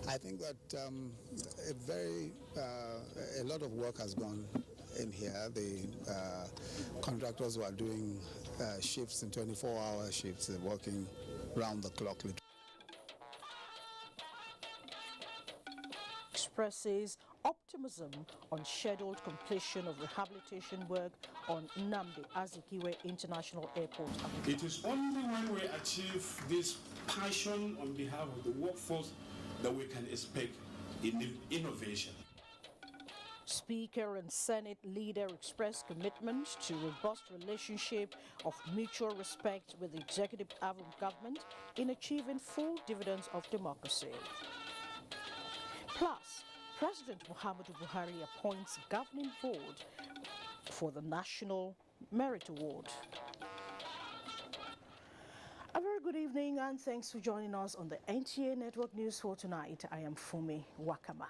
I think that a lot of work has gone in here. The contractors who are doing shifts in 24-hour shifts, they're working round the clock. Expresses optimism on scheduled completion of rehabilitation work on Nnamdi Azikiwe International Airport. It is only when we achieve this passion on behalf of the workforce that we can expect innovation. Speaker and Senate leader expressed commitment to robust relationship of mutual respect with the executive arm of government in achieving full dividends of democracy. Plus, President Muhammadu Buhari appoints governing board for the National Merit Award. A very good evening and thanks for joining us on the NTA Network News for tonight. I am Fumi Wakama.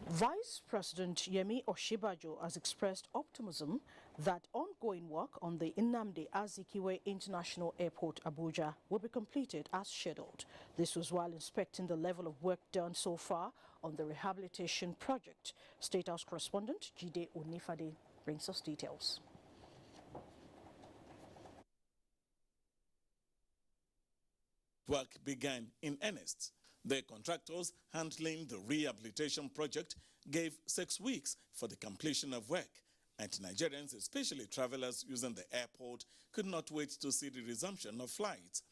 Vice President Yemi Osinbajo has expressed optimism that ongoing work on the Nnamdi Azikiwe International Airport, Abuja, will be completed as scheduled. This was while inspecting the level of work done so far on the rehabilitation project. State House correspondent Jide Onifade brings us details. Work began in earnest. The contractors handling the rehabilitation project gave 6 weeks for the completion of work, and Nigerians, especially travelers using the airport, could not wait to see the resumption of flights.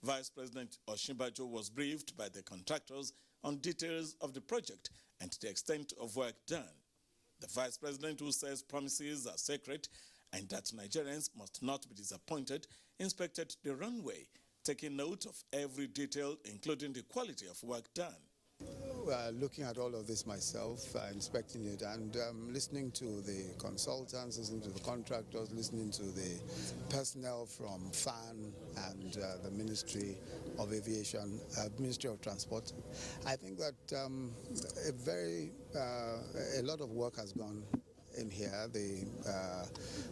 Vice President Osinbajo was briefed by the contractors on details of the project and the extent of work done. The Vice President, who says promises are sacred and that Nigerians must not be disappointed, inspected the runway, taking note of every detail, including the quality of work done. Looking at all of this myself, inspecting it and listening to the consultants, listening to the contractors, listening to the personnel from FAN and the Ministry of Aviation, Ministry of Transport. I think that a lot of work has gone in here. The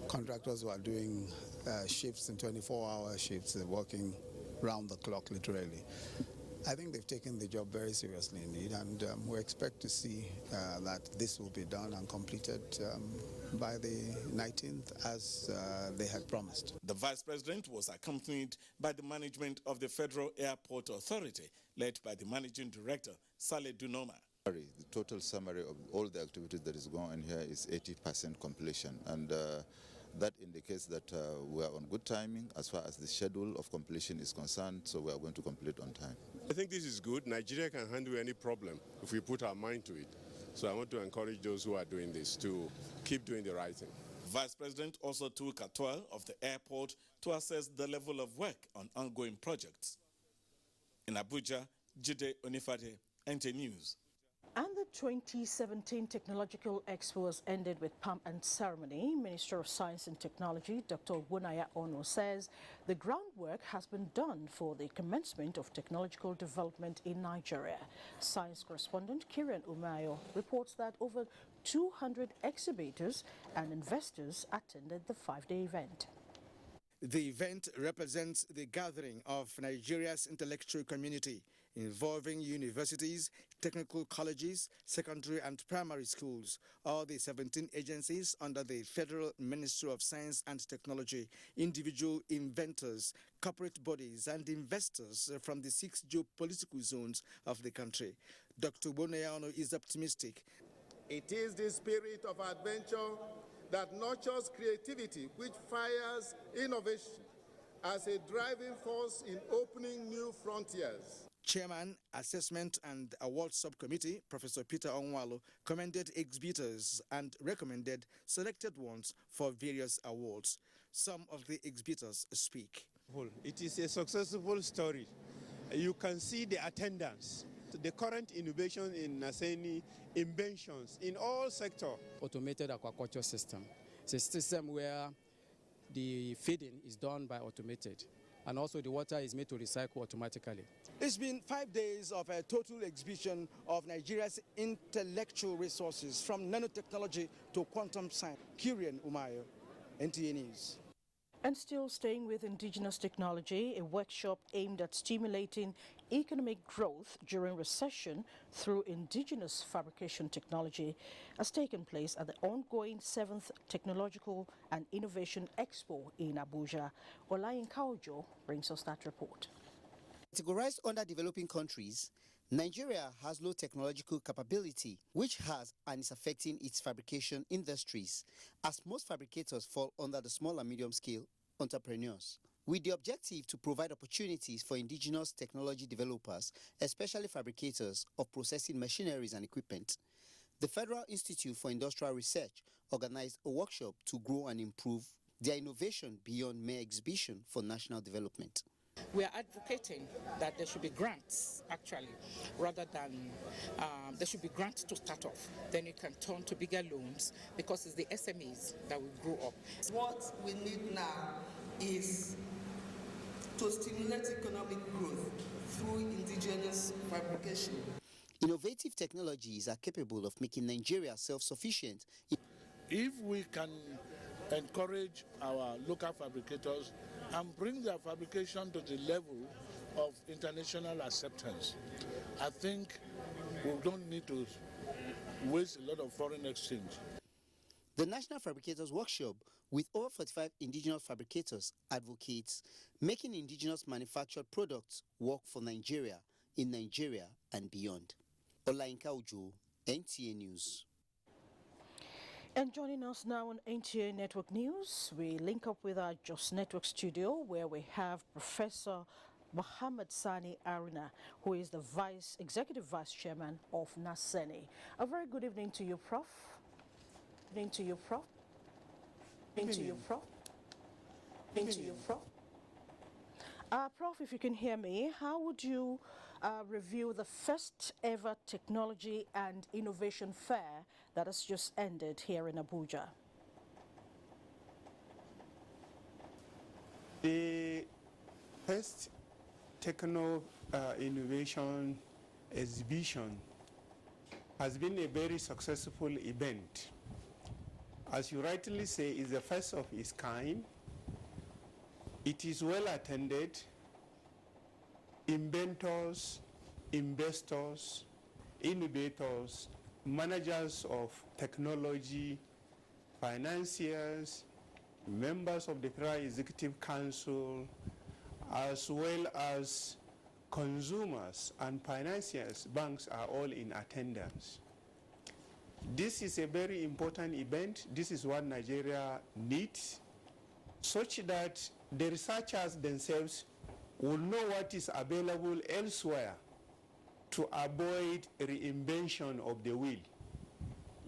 contractors who are doing shifts in 24-hour shifts, they're working round the clock, literally. I think they've taken the job very seriously indeed, and we expect to see that this will be done and completed by the 19th as they had promised. The Vice President was accompanied by the management of the Federal Airport Authority, led by the Managing Director, Saleh Dunoma. The total summary of all the activities that is going on here is 80% completion, and that indicates that we are on good timing as far as the schedule of completion is concerned, so we are going to complete on time. I think this is good. Nigeria can handle any problem if we put our mind to it. So I want to encourage those who are doing this to keep doing the right thing. Vice President also took a tour of the airport to assess the level of work on ongoing projects. In Abuja, Jide Onifade, NTA News. And the 2017 Technological Expo has ended with pomp and ceremony. Minister of Science and Technology, Dr. Ogbonnaya Ono, says the groundwork has been done for the commencement of technological development in Nigeria. Science correspondent Kieran Umayo reports that over 200 exhibitors and investors attended the 5-day event. The event represents the gathering of Nigeria's intellectual community, involving universities, technical colleges, secondary and primary schools, all the 17 agencies under the Federal Ministry of Science and Technology, individual inventors, corporate bodies and investors from the 6 geopolitical zones of the country. Dr. Ogbonnaya Ono is optimistic. It is the spirit of adventure that nurtures creativity, which fires innovation as a driving force in opening new frontiers. Chairman, Assessment and Award Subcommittee, Professor Peter Onwalo, commended exhibitors and recommended selected ones for various awards. Some of the exhibitors speak. It is a successful story. You can see the attendance, the current innovation in Naseni, inventions in all sectors. Automated aquaculture system. It's a system where the feeding is done by automated, and also the water is made to recycle automatically. It's been 5 days of a total exhibition of Nigeria's intellectual resources, from nanotechnology to quantum science. Kieran Umayo, NTA News. And still staying with indigenous technology, a workshop aimed at stimulating economic growth during recession through indigenous fabrication technology has taken place at the ongoing 7th Technological and Innovation Expo in Abuja. Olayinka Ojo brings us that report. Categorized under developing countries, Nigeria has low technological capability, which has and is affecting its fabrication industries, as most fabricators fall under the small and medium-scale entrepreneurs, with the objective to provide opportunities for indigenous technology developers, especially fabricators of processing machineries and equipment. The Federal Institute for Industrial Research organized a workshop to grow and improve their innovation beyond mere exhibition for national development. We are advocating that there should be grants, actually, rather than there should be grants to start off. Then you can turn to bigger loans because it's the SMEs that will grow up. What we need now is to stimulate economic growth through indigenous fabrication. Innovative technologies are capable of making Nigeria self-sufficient. If we can encourage our local fabricators and bring their fabrication to the level of international acceptance, I think we don't need to waste a lot of foreign exchange. The National Fabricators Workshop, with over 45 indigenous fabricators, advocates making indigenous manufactured products work for Nigeria, in Nigeria and beyond. Olayinka Ojo, NTA News. And joining us now on NTA Network News, we link up with our Just Network studio where we have Professor Muhammad Sani Aruna, who is the Executive Vice Chairman of NASENI. A very good evening to you, Prof. Good evening to you, Prof. Good evening to you, Prof. Good evening to you, Prof. Prof, if you can hear me, how would you review the first ever Technology and Innovation Fair that has just ended here in Abuja? The first Techno Innovation Exhibition has been a very successful event. As you rightly say, it's the first of its kind. It is well attended. Inventors, investors, innovators, managers of technology, financiers, members of the Federal Executive Council, as well as consumers and financiers, banks are all in attendance. This is a very important event. This is what Nigeria needs, such that the researchers themselves will know what is available elsewhere to avoid reinvention of the wheel.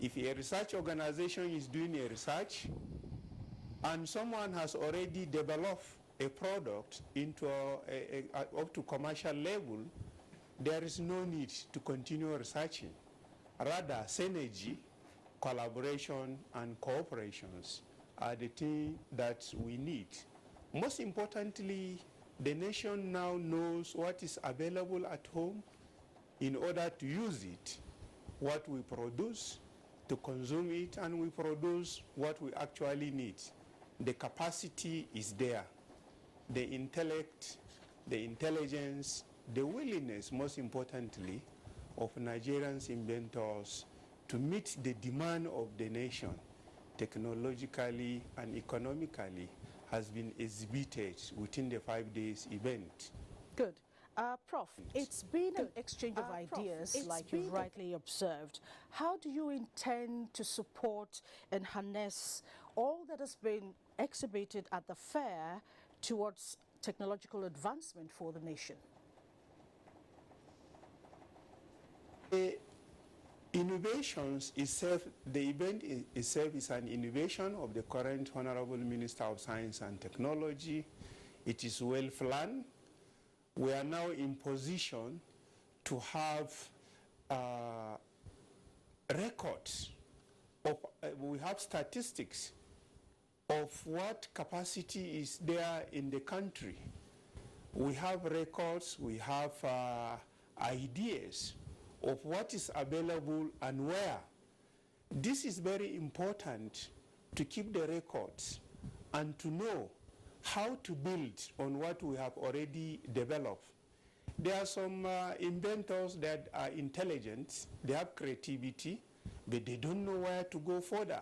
If a research organization is doing a research and someone has already developed a product into up to commercial level, there is no need to continue researching. Rather, synergy, collaboration, and cooperations are the things that we need. Most importantly, the nation now knows what is available at home in order to use it, what we produce, to consume it, and we produce what we actually need. The capacity is there. The intellect, the intelligence, the willingness, most importantly, of Nigerian inventors to meet the demand of the nation, technologically and economically, has been exhibited within the 5 days event. Good. Prof, it's been an exchange of ideas, like you rightly observed. How do you intend to support and harness all that has been exhibited at the fair towards technological advancement for the nation? Innovations itself, the event itself is an innovation of the current Honorable Minister of Science and Technology. It is well planned. We are now in position to have records of, we have statistics of what capacity is there in the country. We have records, we have ideas of what is available and where. This is very important to keep the records and to know how to build on what we have already developed. There are some inventors that are intelligent, they have creativity, but they don't know where to go further.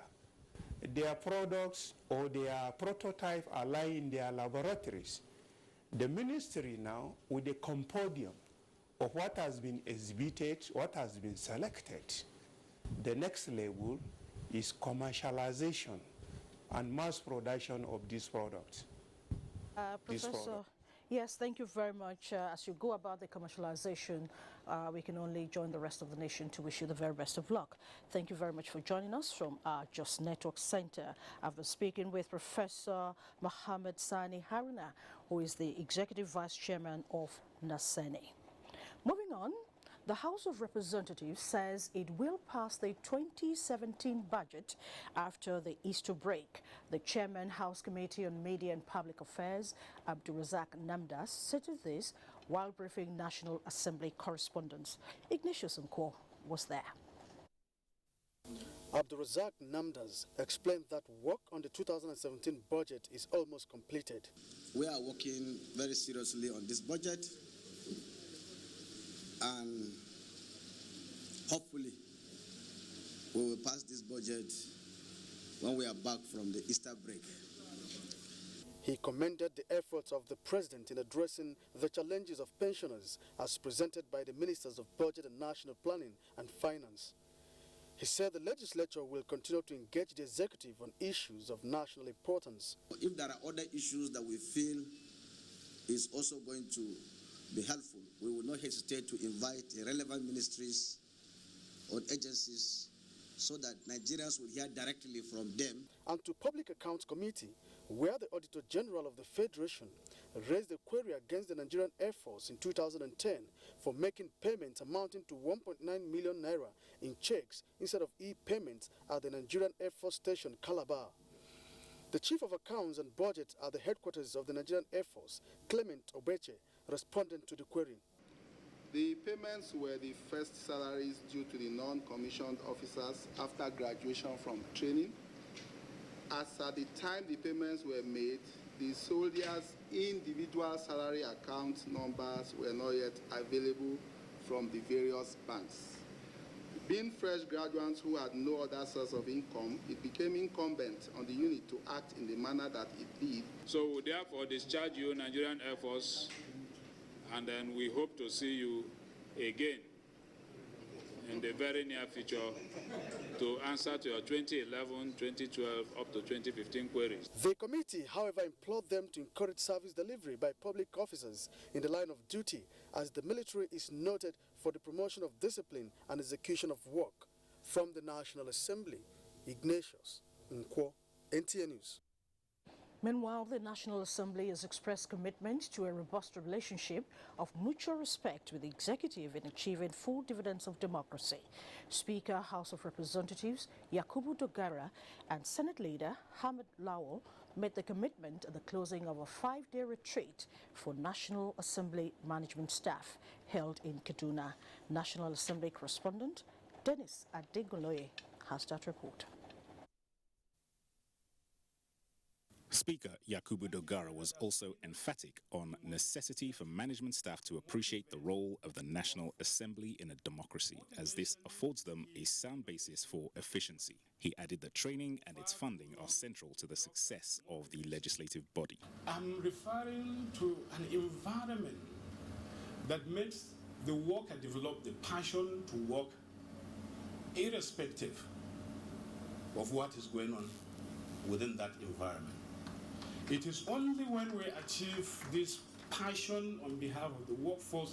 Their products or their prototype are lying in their laboratories. The ministry now, with the compendium of what has been exhibited, what has been selected, the next level is commercialization and mass production of these products. Professor, yes, thank you very much. As you go about the commercialization, we can only join the rest of the nation to wish you the very best of luck. Thank you very much for joining us from our Just Network Center. I've been speaking with Professor Mohammed Sani Haruna, who is the Executive Vice Chairman of NASENI. Moving on, the House of Representatives says it will pass the 2017 budget after the Easter break. The Chairman, House Committee on Media and Public Affairs, Abdulrazak Namdas, stated this while briefing National Assembly correspondents. Ignatius Nkwo was there. Abdulrazak Namdas explained that work on the 2017 budget is almost completed. We are working very seriously on this budget, and hopefully we will pass this budget when we are back from the Easter break. He commended the efforts of the President in addressing the challenges of pensioners as presented by the Ministers of Budget and National Planning and Finance. He said the legislature will continue to engage the executive on issues of national importance. If there are other issues that we feel is also going to be helpful, we will not hesitate to invite the relevant ministries or agencies so that Nigerians will hear directly from them. And to Public Accounts Committee, where the Auditor General of the Federation raised a query against the Nigerian Air Force in 2010 for making payments amounting to 1.9 million naira in checks instead of e-payments at the Nigerian Air Force Station, Calabar. The Chief of Accounts and Budget at the headquarters of the Nigerian Air Force, Clement Obeche, responded to the query. The payments were the first salaries due to the non-commissioned officers after graduation from training. As at the time the payments were made, the soldiers' individual salary account numbers were not yet available from the various banks. Being fresh graduates who had no other source of income, it became incumbent on the unit to act in the manner that it did. So we therefore discharge you, Nigerian Air Force, and then we hope to see you again in the very near future to answer to your 2011, 2012, up to 2015 queries. The committee, however, implored them to encourage service delivery by public officers in the line of duty, as the military is noted for the promotion of discipline and execution of work. From the National Assembly, Ignatius Nkwo, NTA News. Meanwhile, the National Assembly has expressed commitment to a robust relationship of mutual respect with the executive in achieving full dividends of democracy. Speaker, House of Representatives Yakubu Dogara and Senate Leader Hamid Lawal made the commitment at the closing of a 5-day retreat for National Assembly management staff held in Kaduna. National Assembly correspondent Dennis Adegoloye has that report. Speaker Yakubu Dogara was also emphatic on necessity for management staff to appreciate the role of the National Assembly in a democracy, as this affords them a sound basis for efficiency. He added that training and its funding are central to the success of the legislative body. I'm referring to an environment that makes the worker develop the passion to work irrespective of what is going on within that environment. It is only when we achieve this passion on behalf of the workforce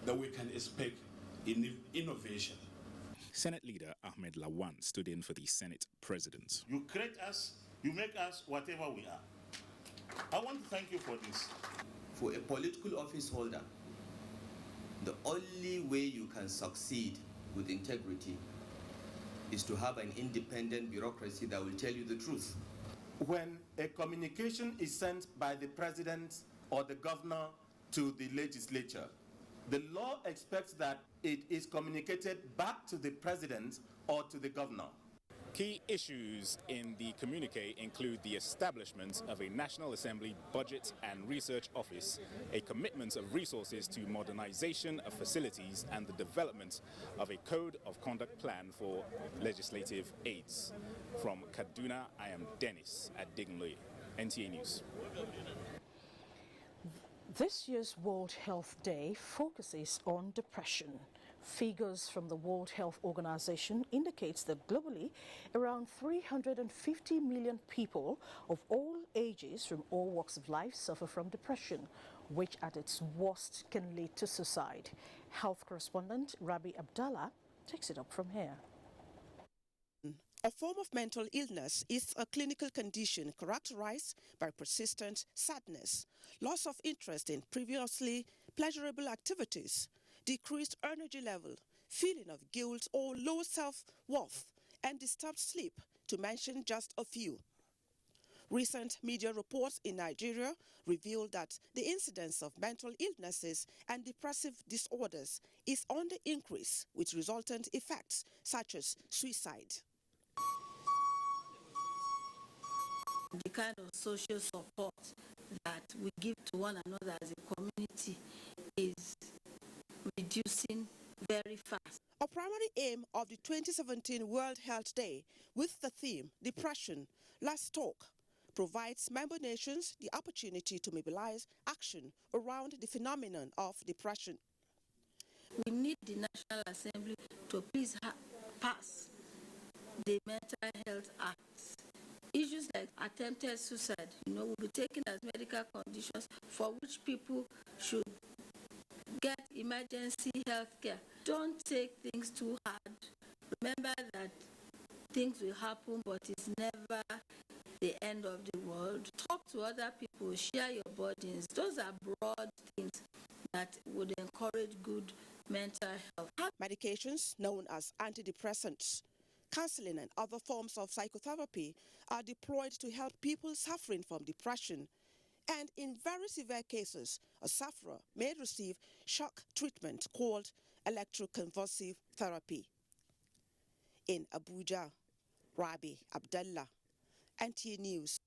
that we can expect innovation. Senate Leader Ahmed Lawan stood in for the Senate President. You create us, you make us whatever we are. I want to thank you for this. For a political office holder, the only way you can succeed with integrity is to have an independent bureaucracy that will tell you the truth. When a communication is sent by the president or the governor to the legislature, the law expects that it is communicated back to the president or to the governor. Key issues in the communique include the establishment of a National Assembly Budget and Research Office, a commitment of resources to modernization of facilities, and the development of a Code of Conduct plan for legislative aids. From Kaduna, I am Dennis at Dignloy, NTA News. This year's World Health Day focuses on depression. Figures from the World Health Organization indicates that globally, around 350 million people of all ages from all walks of life suffer from depression, which at its worst can lead to suicide. Health correspondent Rabi Abdallah takes it up from here. A form of mental illness is a clinical condition characterized by persistent sadness, loss of interest in previously pleasurable activities, decreased energy level, feeling of guilt or low self-worth, and disturbed sleep, to mention just a few. Recent media reports in Nigeria revealed that the incidence of mental illnesses and depressive disorders is on the increase, with resultant effects such as suicide. The kind of social support that we give to one another as a community is reducing very fast. A primary aim of the 2017 World Health Day, with the theme Depression, Let's Talk, provides member nations the opportunity to mobilize action around the phenomenon of depression. We need the National Assembly to please pass the Mental Health Act. Issues like attempted suicide, will be taken as medical conditions for which people should get emergency health care. Don't take things too hard. Remember that things will happen, but it's never the end of the world. Talk to other people, share your burdens. Those are broad things that would encourage good mental health. Medications known as antidepressants, counseling and other forms of psychotherapy are deployed to help people suffering from depression. And in very severe cases, a sufferer may receive shock treatment called electroconvulsive therapy. In Abuja, Rabi Abdallah, NTA News.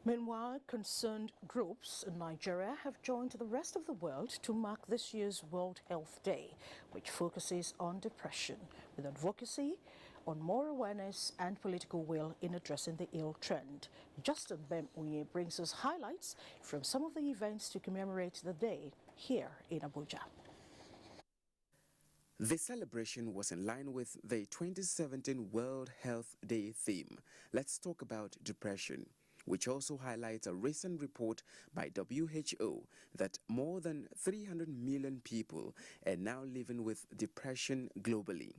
Meanwhile, concerned groups in Nigeria have joined the rest of the world to mark this year's World Health Day, which focuses on depression, with advocacy on more awareness and political will in addressing the ill trend. Justin Bem-Unye brings us highlights from some of the events to commemorate the day here in Abuja. The celebration was in line with the 2017 World Health Day theme, Let's Talk About Depression, which also highlights a recent report by WHO that more than 300 million people are now living with depression globally.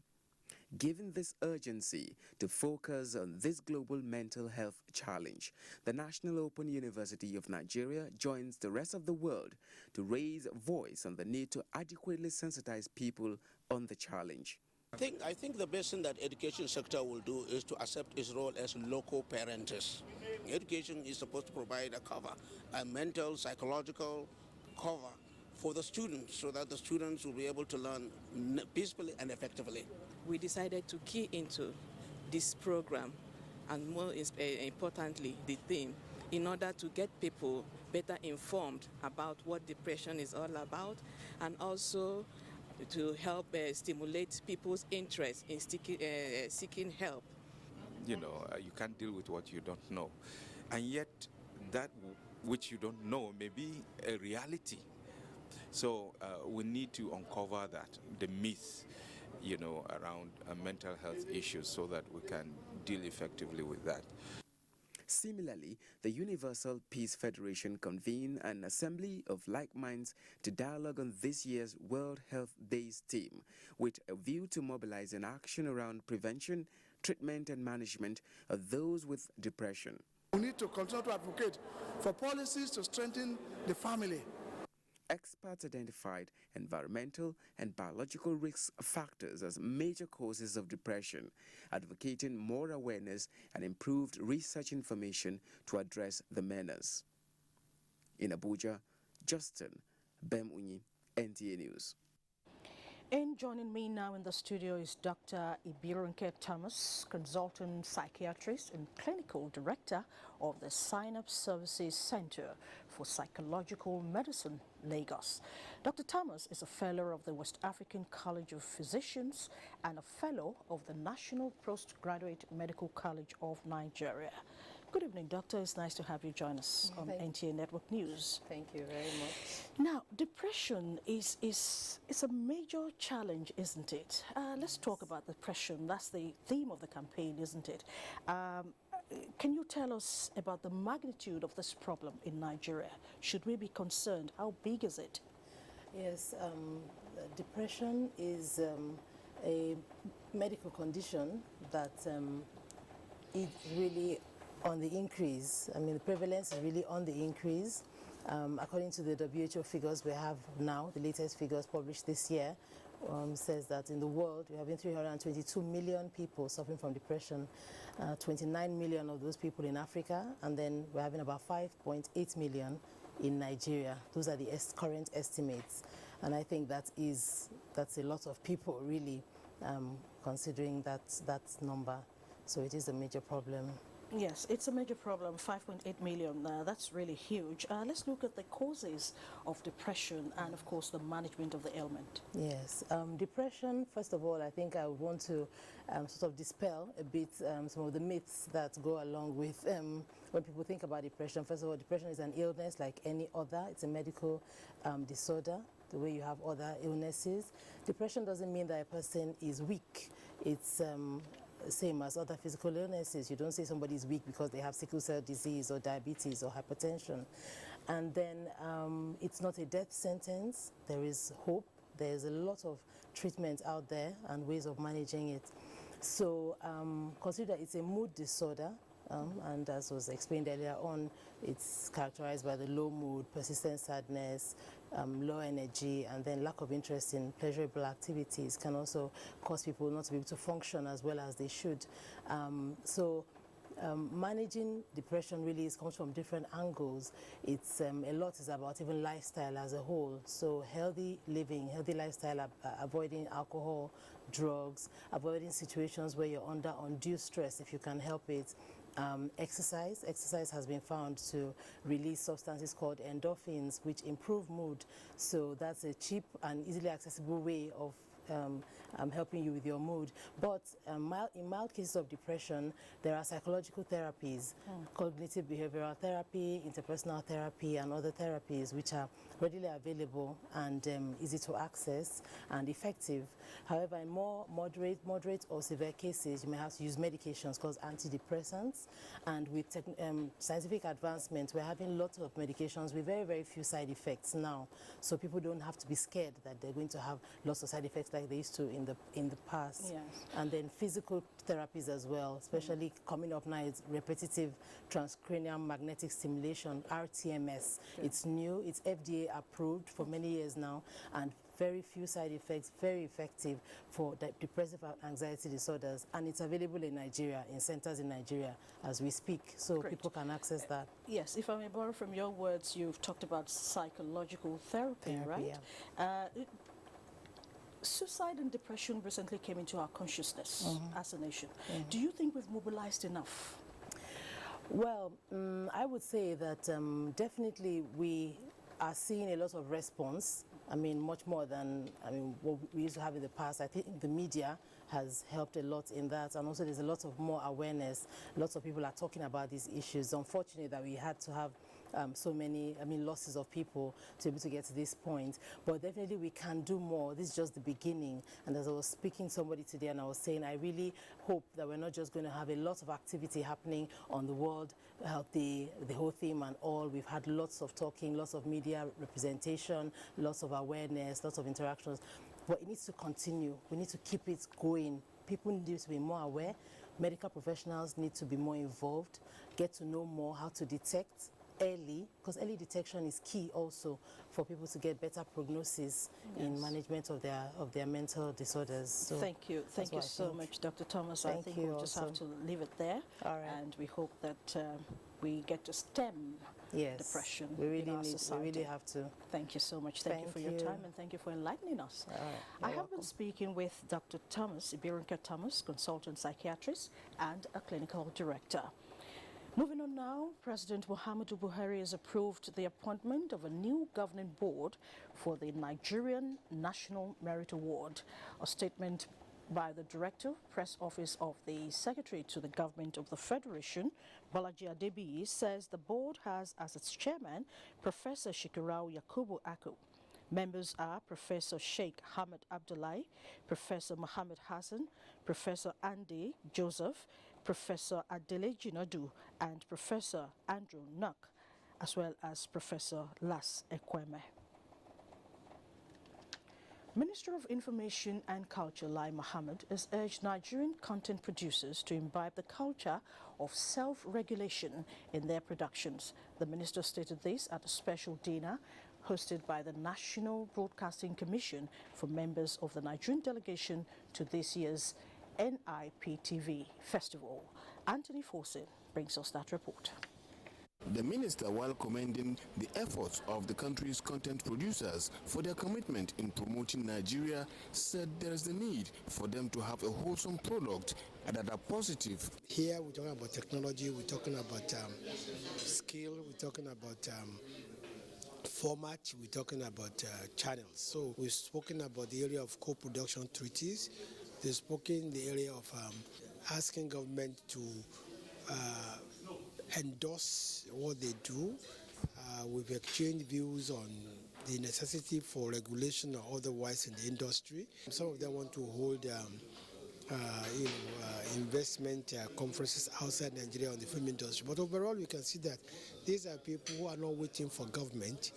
Given this urgency to focus on this global mental health challenge, the National Open University of Nigeria joins the rest of the world to raise voice on the need to adequately sensitize people on the challenge. I think the best thing that education sector will do is to accept its role as local parents. Education is supposed to provide a cover, a mental, psychological cover for the students, so that the students will be able to learn peacefully and effectively. We decided to key into this program, and more importantly, the theme, in order to get people better informed about what depression is all about, and also to help stimulate people's interest in seeking help. You can't deal with what you don't know. And yet, that which you don't know may be a reality. So we need to uncover that, the myth, around mental health issues, so that we can deal effectively with that. Similarly, the Universal Peace Federation convened an assembly of like minds to dialogue on this year's World Health Day's theme, with a view to mobilizing action around prevention, treatment and management of those with depression. We need to continue to advocate for policies to strengthen the family. Experts identified environmental and biological risk factors as major causes of depression, advocating more awareness and improved research information to address the menace. In Abuja, Justin Bem-Unye, NTA News. And joining me now in the studio is Dr. Ibirunke Thomas, consultant psychiatrist and clinical director of the Sign-Up Services Center for Psychological Medicine, Lagos. Dr. Thomas is a fellow of the West African College of Physicians and a fellow of the National Postgraduate Medical College of Nigeria. Good evening, Doctor. It's nice to have you join us on NTA Network News. Thank you very much. Now, depression is a major challenge, isn't it? Let's talk about depression. That's the theme of the campaign, isn't it? Can you tell us about the magnitude of this problem in Nigeria? Should we be concerned? How big is it? Yes, depression is a medical condition that is really on the increase. I mean, the prevalence is really on the increase. According to the WHO figures we have now, the latest figures published this year, says that in the world we have 322 million people suffering from depression, 29 million of those people in Africa, and then we're having about 5.8 million in Nigeria. Those are the current estimates, and I think that's a lot of people really, considering that number. So it is a major problem. Yes, it's a major problem, 5.8 million. That's really huge. Let's look at the causes of depression and, of course, the management of the ailment. Yes, depression, first of all, I think I would want to sort of dispel a bit some of the myths that go along with when people think about depression. First of all, depression is an illness like any other. It's a medical disorder, the way you have other illnesses. Depression doesn't mean that a person is weak. It's same as other physical illnesses. You don't say somebody is weak because they have sickle cell disease or diabetes or hypertension. And then it's not a death sentence. There is hope. There's a lot of treatment out there and ways of managing it. So consider it's a mood disorder. And as was explained earlier on, it's characterized by the low mood, persistent sadness, low energy, and then lack of interest in pleasurable activities can also cause people not to be able to function as well as they should. Managing depression really comes from different angles. It's a lot is about even lifestyle as a whole. So healthy living, healthy lifestyle, avoiding alcohol, drugs, avoiding situations where you're under undue stress if you can help it. Exercise has been found to release substances called endorphins, which improve mood. So that's a cheap and easily accessible way of helping you with your mood. But in mild cases of depression, there are psychological therapies, cognitive behavioral therapy, interpersonal therapy, and other therapies which are readily available and easy to access and effective. However, in more moderate or severe cases, you may have to use medications called antidepressants. And with scientific advancement, we're having lots of medications with very, very few side effects now. So people don't have to be scared that they're going to have lots of side effects like they used to in the past. Yes. And then physical therapies as well, especially coming up now is repetitive transcranial magnetic stimulation, RTMS. Okay. It's new, it's FDA approved for many years now, and very few side effects, very effective for depressive anxiety disorders, and it's available in Nigeria, in centers in Nigeria as we speak, so Great. People can access that. Yes, if I may borrow from your words, you've talked about psychological therapy, right? Yeah. Suicide and depression recently came into our consciousness as a nation. Do you think we've mobilized enough? Well, I would say that definitely we are seeing a lot of response. I mean, much more than what we used to have in the past. I think the media has helped a lot in that, and also there's a lot of more awareness. Lots of people are talking about these issues. Unfortunately, that we had to have so many, losses of people to be able to get to this point. But definitely we can do more. This is just the beginning. And as I was speaking to somebody today, and I was saying, I really hope that we're not just going to have a lot of activity happening on the World Health Day, the whole theme and all. We've had lots of talking, lots of media representation, lots of awareness, lots of interactions. But it needs to continue. We need to keep it going. People need to be more aware. Medical professionals need to be more involved, get to know more how to detect early, because early detection is key also for people to get better prognosis in management of their mental disorders. So thank you so much, Dr. Thomas. I think we'll just have to leave it there. All right. And we hope that we get to stem depression we really in our society. We really have to. Thank you so much. Thank you for your time, and thank you for enlightening us. I have been speaking with Dr. Thomas, Ibirinka Thomas, consultant psychiatrist and a clinical director. Moving on now, President Muhammadu Buhari has approved the appointment of a new governing board for the Nigerian National Merit Award. A statement by the Director, Press Office of the Secretary to the Government of the Federation, Balaji Adebiyi, says the board has as its chairman Professor Shikirau Yakubu Aku. Members are Professor Sheikh Hamid Abdullahi, Professor Mohammed Hassan, Professor Andy Joseph, Professor Adele Jinadu, and Professor Andrew Nuck, as well as Professor Las Ekweme. Minister of Information and Culture Lai Mohammed has urged Nigerian content producers to imbibe the culture of self-regulation in their productions. The minister stated this at a special dinner hosted by the National Broadcasting Commission for members of the Nigerian delegation to this year's NIPTV Festival. Anthony Forsin brings us that report. The minister, while commending the efforts of the country's content producers for their commitment in promoting Nigeria, said there is the need for them to have a wholesome product and that are positive. Here we're talking about technology, we're talking about skill, we're talking about format, we're talking about channels. So we've spoken about the area of co-production treaties. They've spoken the area of asking government to endorse what they do. We've exchanged views on the necessity for regulation or otherwise in the industry. Some of them want to hold investment conferences outside Nigeria on the film industry. But overall, we can see that these are people who are not waiting for government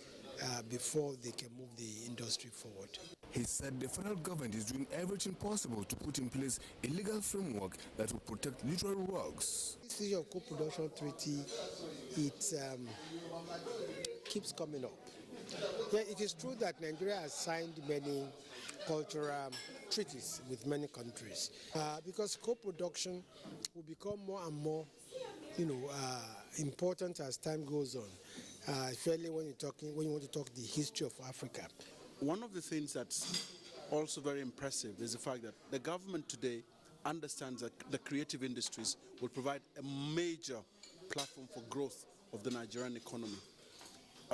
before they can move the industry forward. He said the federal government is doing everything possible to put in place a legal framework that will protect literary works. This issue of co-production treaty, it keeps coming up. Yeah, it is true that Nigeria has signed many cultural treaties with many countries because co-production will become more and more, important as time goes on. Especially when you want to talk the history of Africa. One of the things that's also very impressive is the fact that the government today understands that the creative industries will provide a major platform for growth of the Nigerian economy.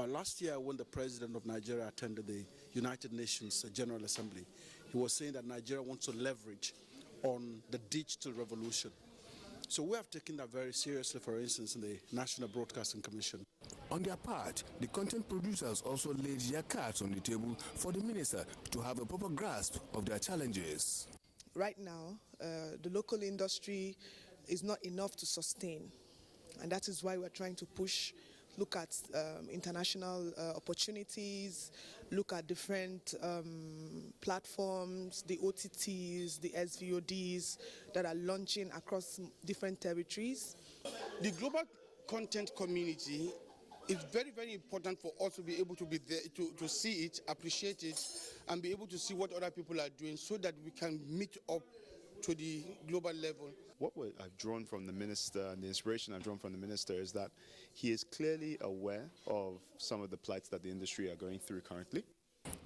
Last year, when the president of Nigeria attended the United Nations General Assembly, he was saying that Nigeria wants to leverage on the digital revolution. So we have taken that very seriously, for instance, in the National Broadcasting Commission. On their part, the content producers also laid their cards on the table for the minister to have a proper grasp of their challenges. Right now, the local industry is not enough to sustain, and that is why we're trying to look at international opportunities, look at different platforms, the OTTs, the SVODs that are launching across different territories. The global content community is very, very important for us to be able to be there, to see it, appreciate it, and be able to see what other people are doing so that we can meet up to the global level. What I've drawn from the minister and the inspiration I've drawn from the minister is that he is clearly aware of some of the plights that the industry are going through currently.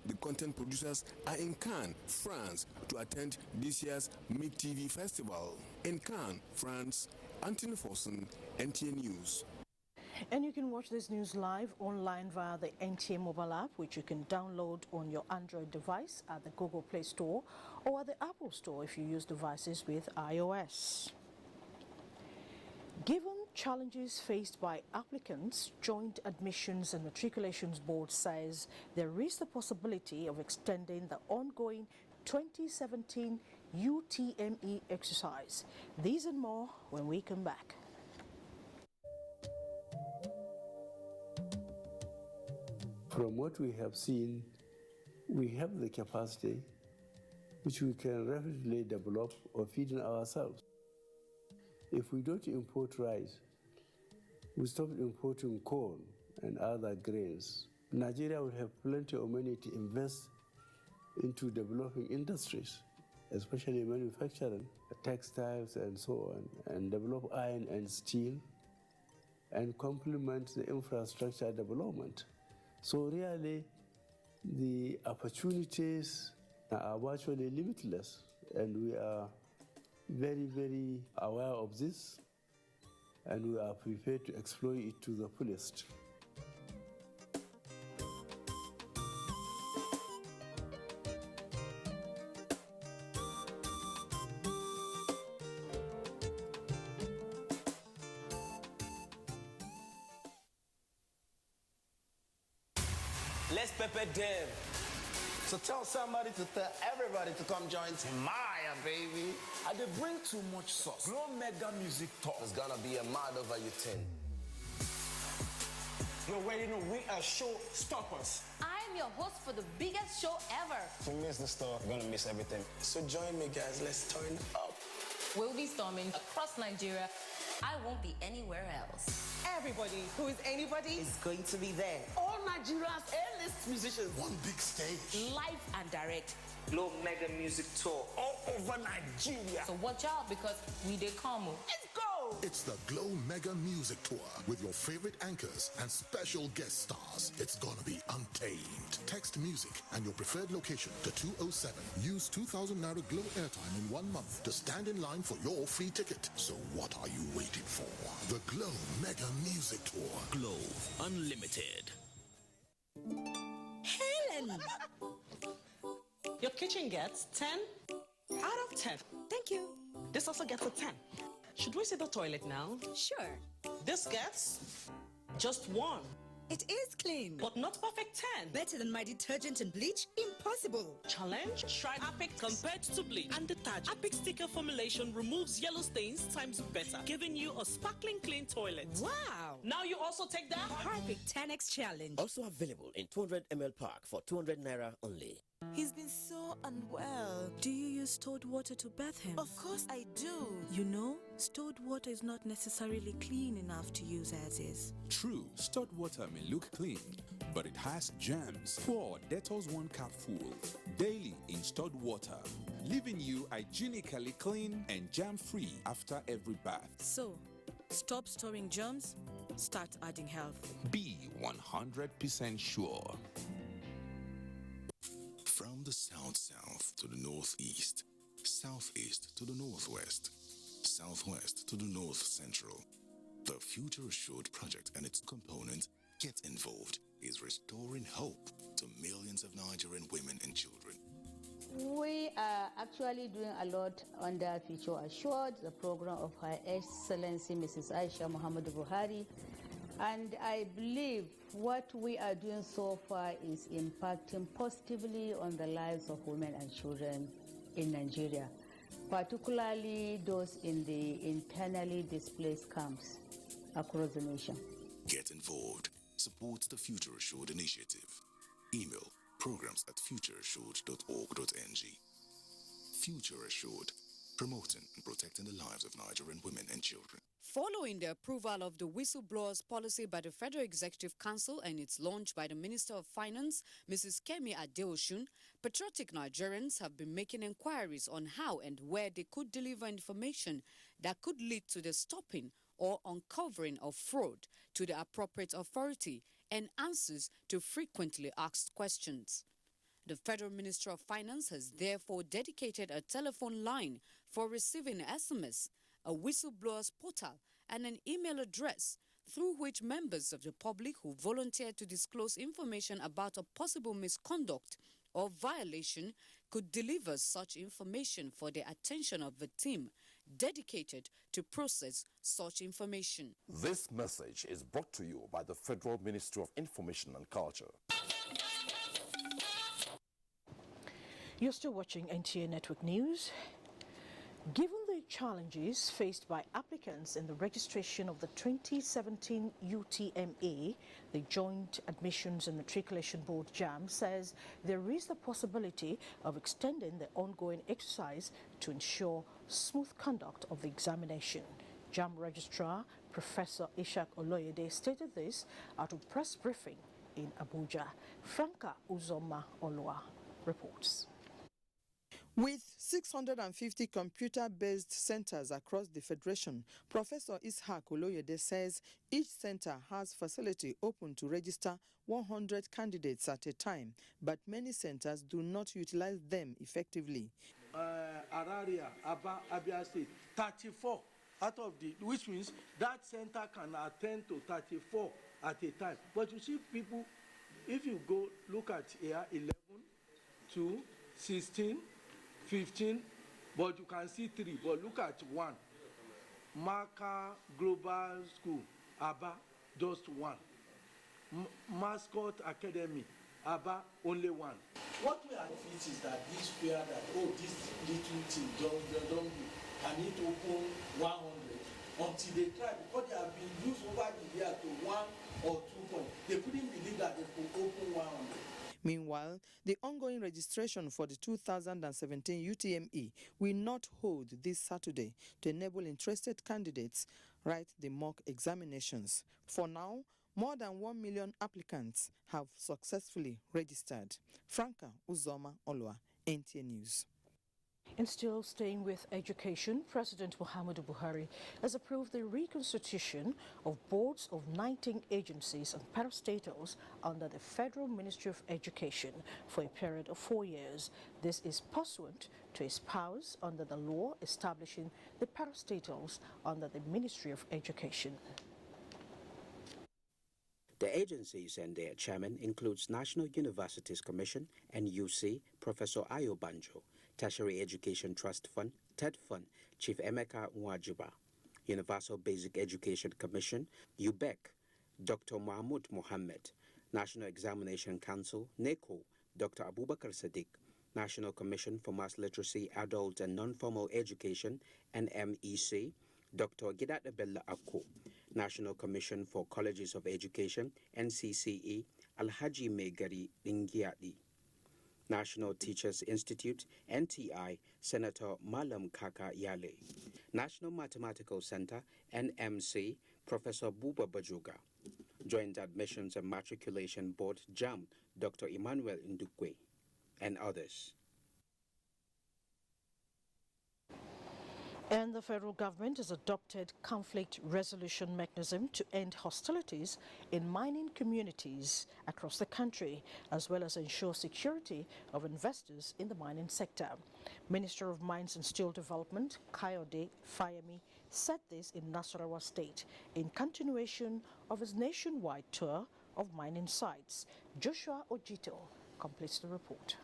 The content producers are in Cannes, France, to attend this year's MIG-TV Festival. In Cannes, France, Anthony Forsen, NTA News. And you can watch this news live online via the NTA mobile app, which you can download on your Android device at the Google Play Store or at the Apple Store if you use devices with iOS. Given challenges faced by applicants, Joint Admissions and Matriculations Board says there is the possibility of extending the ongoing 2017 UTME exercise. These and more when we come back. From what we have seen, we have the capacity which we can rapidly develop or feed in ourselves. If we don't import rice, we stop importing corn and other grains, Nigeria will have plenty of money to invest into developing industries, especially manufacturing, textiles and so on, and develop iron and steel and complement the infrastructure development. So really, the opportunities are virtually limitless, and we are very, very aware of this, and we are prepared to exploit it to the fullest. Let's pepper them. So tell somebody to tell everybody to come join Timaya, baby. I did bring too much sauce. Glow Mega Music Talk. It's gonna be a mad over you 10. You already know we are showstoppers. I'm your host for the biggest show ever. If you miss the store, you're gonna miss everything. So join me, guys. Let's turn up. We'll be storming across Nigeria. I won't be anywhere else. Everybody who is anybody is going to be there. All Nigeria's A-list musicians. One big stage. Live and direct. Glow Mega Music Tour all over Nigeria. So watch out because we dey come. Let's go! It's the Glow Mega Music Tour with your favorite anchors and special guest stars. It's gonna be untamed. Text music and your preferred location to 207. Use 2,000 Naira Glow airtime in 1 month to stand in line for your free ticket. So what are you waiting for? The Glow Mega Music Tour. Glow Unlimited. Helen! Your kitchen gets 10 out of 10. Thank you. This also gets a 10. Should we see the toilet now? Sure. This gets just 1. It is clean. But not perfect 10. Better than my detergent and bleach? Impossible. Challenge? Try Apex. Compared to bleach and detergent, Apex sticker formulation removes yellow stains times better, giving you a sparkling clean toilet. Wow. Now you also take that? Perfect 10x challenge. Also available in 200 ml pack for 200 Naira only. He's been so unwell. Do you use stored water to bath him? Of course I do. You know, stored water is not necessarily clean enough to use as is. True, stored water may look clean, but it has germs. Pour Dettol's 1 cupful daily in stored water, leaving you hygienically clean and germ-free after every bath. So, stop storing germs, start adding health. Be 100% sure. From the south to the northeast, southeast to the northwest, southwest to the north central, the Future Assured project and its component, Get Involved, is restoring hope to millions of Nigerian women and children. We are actually doing a lot under Future Assured, the program of Her Excellency Mrs. Aisha Muhammadu Buhari. And I believe what we are doing so far is impacting positively on the lives of women and children in Nigeria, particularly those in the internally displaced camps across the nation. Get Involved supports the Future Assured initiative. Email programs@futureassured.org.ng. Future Assured, promoting and protecting the lives of Nigerian women and children. Following the approval of the whistleblowers policy by the Federal Executive Council and its launch by the Minister of Finance, Mrs. Kemi Adeosun, patriotic Nigerians have been making inquiries on how and where they could deliver information that could lead to the stopping or uncovering of fraud to the appropriate authority and answers to frequently asked questions. The Federal Minister of Finance has therefore dedicated a telephone line for receiving SMS, a whistleblowers portal, and an email address through which members of the public who volunteer to disclose information about a possible misconduct or violation could deliver such information for the attention of the team dedicated to process such information. This message is brought to you by the Federal Ministry of Information and Culture. You're still watching NTA Network News. Given the challenges faced by applicants in the registration of the 2017 UTMA, the Joint Admissions and Matriculation Board JAM says there is the possibility of extending the ongoing exercise to ensure smooth conduct of the examination. JAM Registrar Professor Ishak Oloyede stated this at a press briefing in Abuja. Franca Uzoma Olua reports. With 650 computer-based centers across the Federation, Professor Ishaq Oloyede says each center has facility open to register 100 candidates at a time, but many centers do not utilize them effectively. Araria, Aba, Abia State, 34 out of which means that center can attend to 34 at a time. But you see people, if you go look at here, 11, 2, 16, 15, but you can see 3, but look at 1. Marker Global School, Aba, just 1. Mascot Academy, Aba, only 1. What we are teaching is that this fear that, oh, this little thing don't do, can it open 100 until they try, because they have been used over the year to 1 or 2 points. They couldn't believe that they could open 100. Meanwhile, the ongoing registration for the 2017 UTME will not hold this Saturday to enable interested candidates write the mock examinations. For now, more than 1 million applicants have successfully registered. Franca Uzoma Olwa, NTA News. And still staying with education, President Muhammadu Buhari has approved the reconstitution of boards of 19 agencies and parastatals under the Federal Ministry of Education for a period of 4 years. This is pursuant to his powers under the law establishing the parastatals under the Ministry of Education. The agencies and their chairman includes National Universities Commission, NUC, Professor Ayo Banjo, Tertiary Education Trust Fund, TED Fund, Chief Emeka Nwajiba, Universal Basic Education Commission, UBEC, Dr. Mahmoud Mohammed, National Examination Council, NECO, Dr. Abubakar Sadiq, National Commission for Mass Literacy, Adult and Non-Formal Education, NMEC, Dr. Gidat Bella Akko, National Commission for Colleges of Education, NCCE, Alhaji Megari Lingiadi, National Teachers Institute, NTI, Senator Malam Kaka Yale, National Mathematical Center, NMC, Professor Buba Bajuga, Joint Admissions and Matriculation Board, JAM, Dr. Emmanuel Ndukwe, and others. And the federal government has adopted conflict resolution mechanism to end hostilities in mining communities across the country, as well as ensure security of investors in the mining sector. Minister of Mines and Steel Development, Kayode Fayemi, said this in Nasarawa State in continuation of his nationwide tour of mining sites. Joshua Ojito completes the report.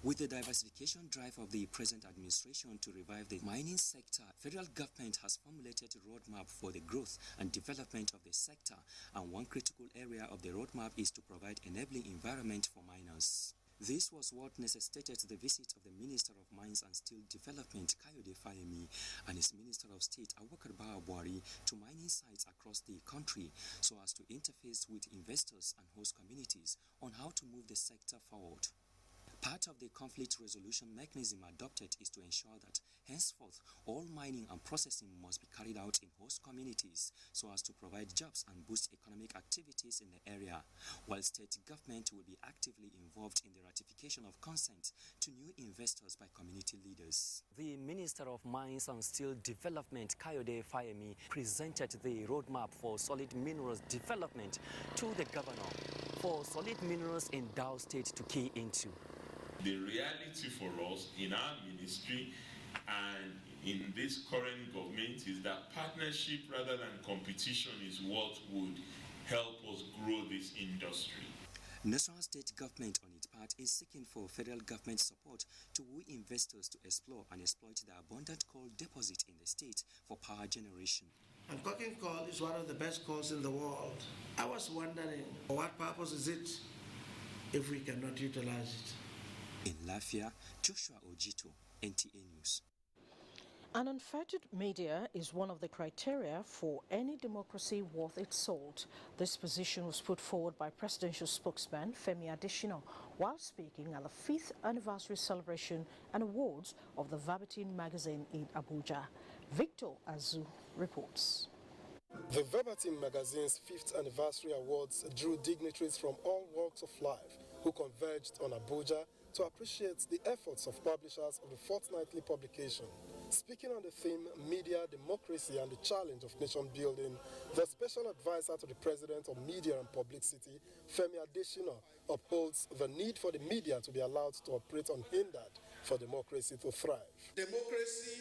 With the diversification drive of the present administration to revive the mining sector, federal government has formulated a roadmap for the growth and development of the sector, and one critical area of the roadmap is to provide enabling environment for miners. This was what necessitated the visit of the Minister of Mines and Steel Development, Kayode Fayemi, and his Minister of State, Abubakar Buhari, to mining sites across the country so as to interface with investors and host communities on how to move the sector forward. Part of the conflict resolution mechanism adopted is to ensure that henceforth all mining and processing must be carried out in host communities so as to provide jobs and boost economic activities in the area, while state government will be actively involved in the ratification of consent to new investors by community leaders. The Minister of Mines and Steel Development, Kayode Fayemi, presented the roadmap for solid minerals development to the governor for solid minerals in Dow State to key into. The reality for us in our ministry and in this current government is that partnership rather than competition is what would help us grow this industry. National state government on its part is seeking for federal government support to woo investors to explore and exploit the abundant coal deposit in the state for power generation. And coking coal is one of the best coals in the world. I was wondering, for what purpose is it if we cannot utilize it? In Lafia, Joshua Ojito, NTA News. An unfettered media is one of the criteria for any democracy worth its salt. This position was put forward by presidential spokesman Femi Adesina while speaking at the 5th anniversary celebration and awards of the Verbatim magazine in Abuja. Victor Azu reports. The Verbatim magazine's 5th anniversary awards drew dignitaries from all walks of life who converged on Abuja to appreciate the efforts of publishers of the fortnightly publication. Speaking on the theme, Media, Democracy and the Challenge of Nation Building, the Special Advisor to the President of Media and Publicity, Femi Adesina, upholds the need for the media to be allowed to operate unhindered for democracy to thrive. Democracy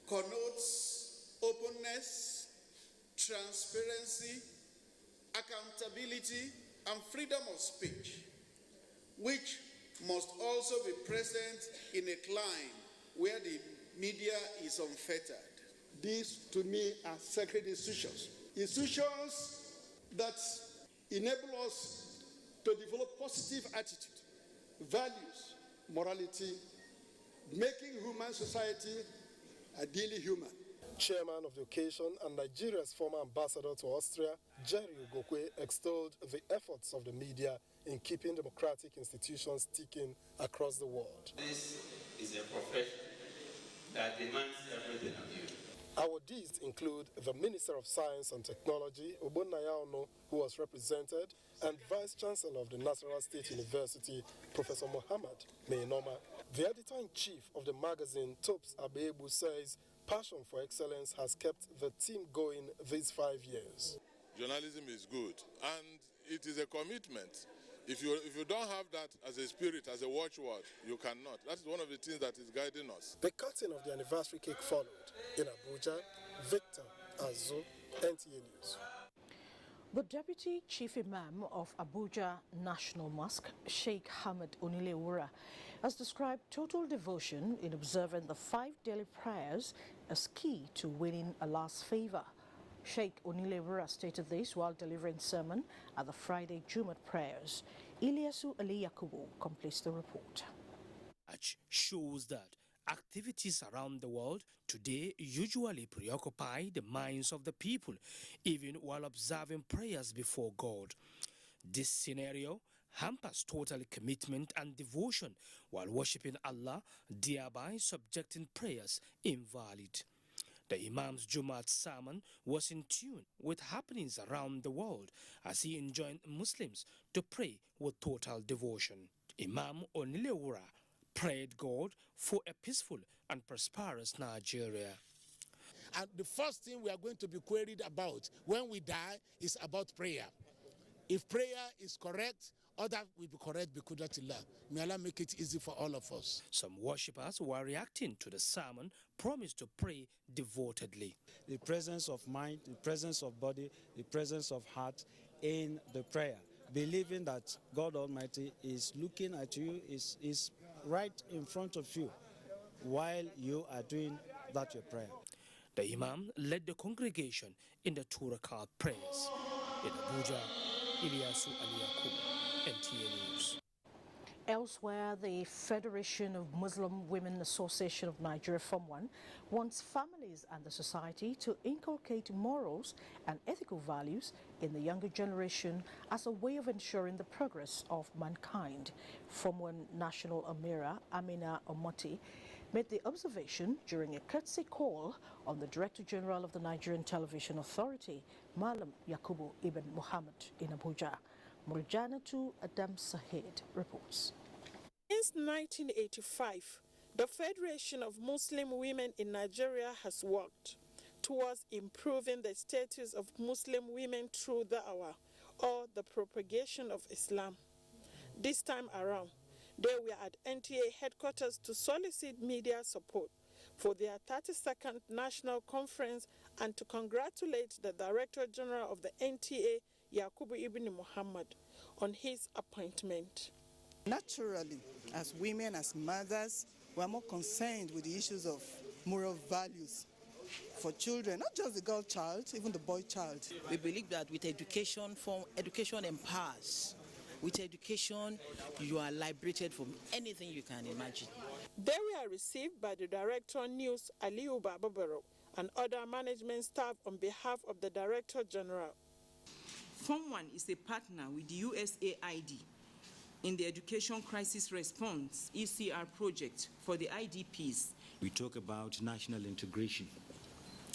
connotes openness, transparency, accountability, and freedom of speech, which must also be present in a clime where the media is unfettered. These, to me, are sacred institutions. Institutions that enable us to develop positive attitude, values, morality, making human society ideally human. Chairman of the occasion and Nigeria's former ambassador to Austria, Jerry Ogokwe, extolled the efforts of the media in keeping democratic institutions ticking across the world. This is a profession that demands everything of you. Awardees include the Minister of Science and Technology, Ogbonnaya Ono, who was represented, and Vice Chancellor of the Nasarawa State University, Professor Muhammad Mainoma. The editor-in-chief of the magazine, Topes Abebu, says passion for excellence has kept the team going these 5 years. Journalism is good, and it is a commitment. If you don't have that as a spirit, as a watchword, you cannot. That's one of the things that is guiding us. The cutting of the anniversary cake followed. In Abuja, Victor Azu, NTA News. The Deputy Chief Imam of Abuja National Mosque, Sheikh Hamad Onilewura, has described total devotion in observing the 5 daily prayers as key to winning Allah's favor. Sheikh Onilewura stated this while delivering sermon at the Friday Jumat prayers. Ilyasu Ali Yakubu completes the report. Shows that activities around the world today usually preoccupy the minds of the people, even while observing prayers before God. This scenario hampers total commitment and devotion while worshipping Allah, thereby subjecting prayers invalid. The Imam's Jumat sermon was in tune with happenings around the world as he enjoined Muslims to pray with total devotion. Imam Onilewura prayed God for a peaceful and prosperous Nigeria. And the first thing we are going to be queried about when we die is about prayer. If prayer is correct, others will be correct because Allah. May Allah make it easy for all of us. Some worshippers who are reacting to the sermon promised to pray devotedly. The presence of mind, the presence of body, the presence of heart in the prayer. Believing that God Almighty is looking at you, is right in front of you while you are doing that your prayer. The Imam led the congregation in the 2 rakat prayers. In Abuja, Ilyasu Ali Yakubu, NTA News. Elsewhere, the Federation of Muslim Women Association of Nigeria, Form 1, wants families and the society to inculcate morals and ethical values in the younger generation as a way of ensuring the progress of mankind. Form 1 National Amira Amina Omoti made the observation during a courtesy call on the Director General of the Nigerian Television Authority, Malam Yakubu Ibn Muhammad, in Abuja. Murjanatu Adam Sahid reports. Since 1985, the Federation of Muslim Women in Nigeria has worked towards improving the status of Muslim women through da'wah, or the propagation of Islam. This time around, they were at NTA headquarters to solicit media support for their 32nd National Conference and to congratulate the Director General of the NTA, Yakubu Ibn Muhammad, on his appointment. Naturally, as women, as mothers, we are more concerned with the issues of moral values for children, not just the girl child, even the boy child. We believe that with education empowers. With education, you are liberated from anything you can imagine. They were received by the Director News, Aliyu Bababaro, and other management staff on behalf of the Director General. Form 1 is a partner with the USAID in the Education Crisis Response ECR project for the IDPs. We talk about national integration,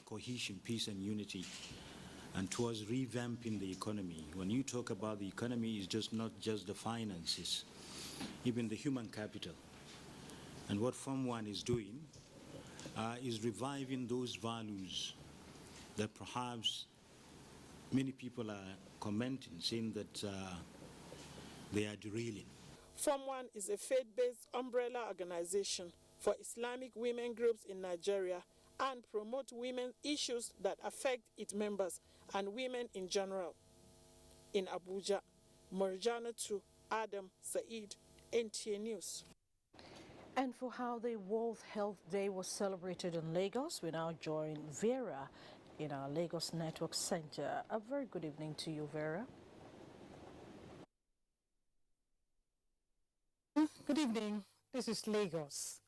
cohesion, peace and unity, and towards revamping the economy. When you talk about the economy, it's just not just the finances. even the human capital. And what Form 1 is doing is reviving those values that perhaps many people are commenting, saying that they are derailing. Form 1 is a faith-based umbrella organization for Islamic women groups in Nigeria and promote women's issues that affect its members and women in general. In Abuja, Marjana 2, Adam Said, NTA News. And for how the World Health Day was celebrated in Lagos, we now join Vera in our Lagos Network Center. A very good evening to you, Vera. Good evening. This is Lagos.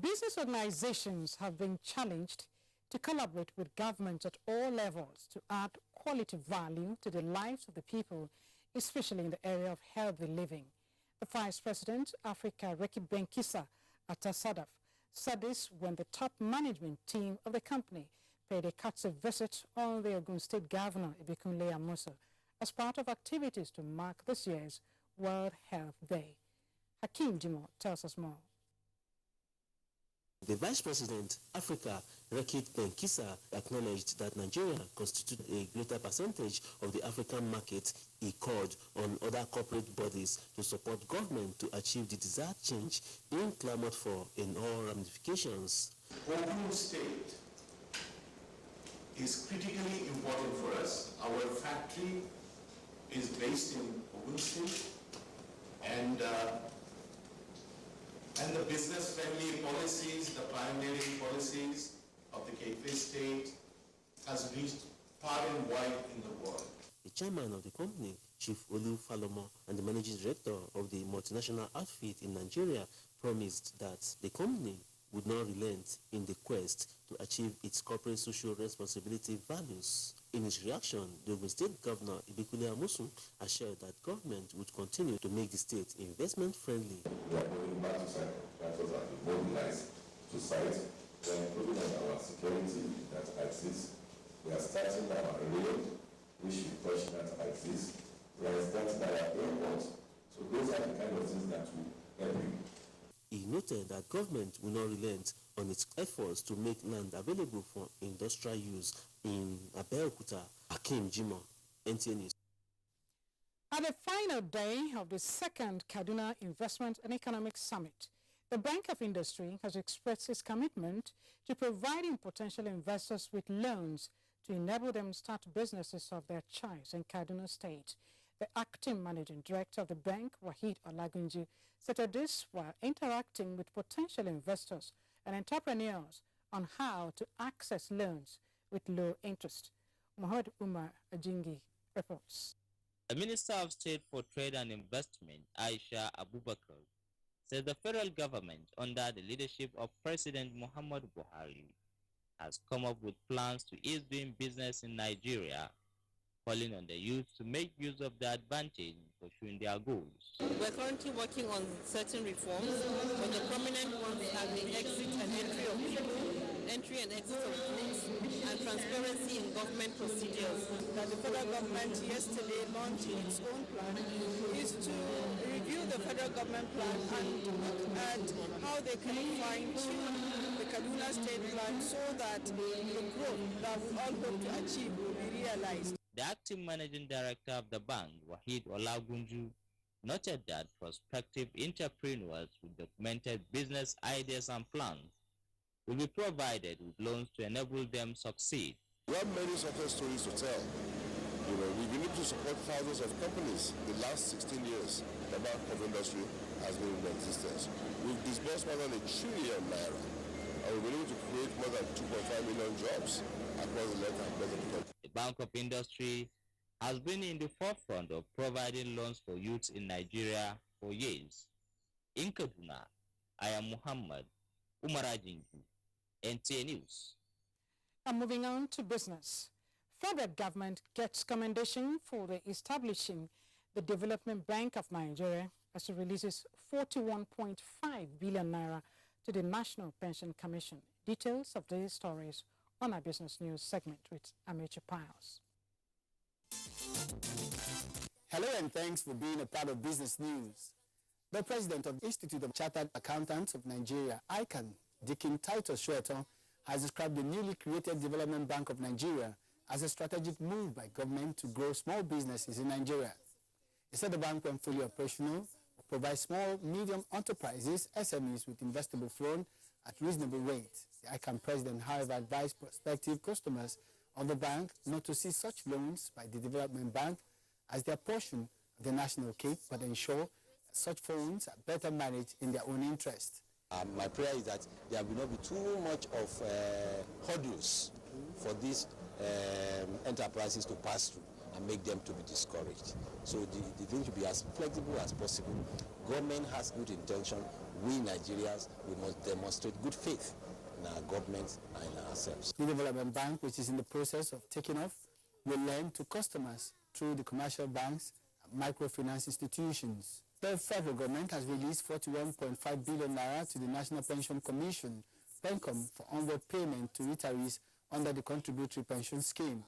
Business organizations have been challenged to collaborate with governments at all levels to add quality value to the lives of the people, especially in the area of healthy living. The Vice President, Africa, Reki Benkisa at SADAF, said this when the top management team of the company paid a courtesy visit on the Ogun State Governor, Ibikunle Amoso, as part of activities to mark this year's World Health Day. Hakeem Jimo tells us more. The Vice President, Africa, Rekit Benkisa, acknowledged that Nigeria constitutes a greater percentage of the African market. He called on other corporate bodies to support government to achieve the desired change being clamored for in all ramifications. Ogun State is critically important for us. Our factory is based in Ogun State, and the business-friendly policies, the pioneering policies of the Gateway State has reached far and wide in the world. The chairman of the company, Chief Olu Falomo, and the managing director of the multinational outfit in Nigeria promised that the company would not relent in the quest to achieve its corporate social responsibility values. In his reaction, the Ogun State Governor Ibikunle Amoso assured that government would continue to make the state investment-friendly. We are going back to site. Tractors are mobilized to site. We are improving on our security that exists. We are starting our rail, which we touch that exists. We are starting our airport. So those are the kind of things that will help you. He noted that government will not relent on its efforts to make land available for industrial use in Abeokuta. Hakeem Jimo, NTA News. At the final day of the second Kaduna Investment and Economic Summit, the Bank of Industry has expressed its commitment to providing potential investors with loans to enable them to start businesses of their choice in Kaduna State. The acting managing director of the bank, Wahid Olagunju, said this while interacting with potential investors and entrepreneurs on how to access loans with low interest. Muhammad Umar Ajingi reports. The Minister of State for Trade and Investment, Aisha Abubakar, said the federal government, under the leadership of President Muhammadu Buhari, has come up with plans to ease doing business in Nigeria, calling on the youth to make use of the advantage in pursuing their goals. We're currently working on certain reforms, but the prominent ones are the exit and entry of people, entry and exit of goods, and transparency in government procedures. That the federal government yesterday launched its own plan is to review the federal government plan and look at how they can fine-tune the Kaduna State plan so that the growth that we all hope to achieve will be realized. The acting managing director of the bank, Wahid Olagunju, noted that prospective entrepreneurs with documented business ideas and plans will be provided with loans to enable them succeed. We have many success stories to tell. We've been able to support thousands of companies. The last 16 years, the Bank of Industry has been in existence. We've disbursed more than 1 trillion naira, and we've been able to create more than 2.5 million jobs across the length and breadth of the country. The Bank of Industry has been in the forefront of providing loans for youths in Nigeria for years. In Kaduna, I am Muhammad Umar Ajingu, NTA News. And moving on to business. Federal government gets commendation for the establishing the Development Bank of Nigeria as it releases 41.5 billion naira to the National Pension Commission. Details of these stories on our business news segment with Amateur Piles. Hello and thanks for being a part of Business News. The president of the Institute of Chartered Accountants of Nigeria, ICAN, Deacon Titus Shweto, has described the newly created Development Bank of Nigeria as a strategic move by government to grow small businesses in Nigeria. He said the bank, when fully operational, will provide small, medium enterprises, SMEs, with investable loan at reasonable rates. The ICAN president, however, advised prospective customers of the bank not to see such loans by the Development Bank as their portion of the national cake, but ensure such funds are better managed in their own interest. My prayer is that there will not be too much of hurdles for these enterprises to pass through and make them to be discouraged. So the thing should be as flexible as possible. Government has good intention. We Nigerians, we must demonstrate good faith in our government and in ourselves. The Development Bank, which is in the process of taking off, will lend to customers through the commercial banks and microfinance institutions. The federal government has released 41.5 billion naira to the National Pension Commission, PENCOM, for onward payment to retirees under the contributory pension scheme.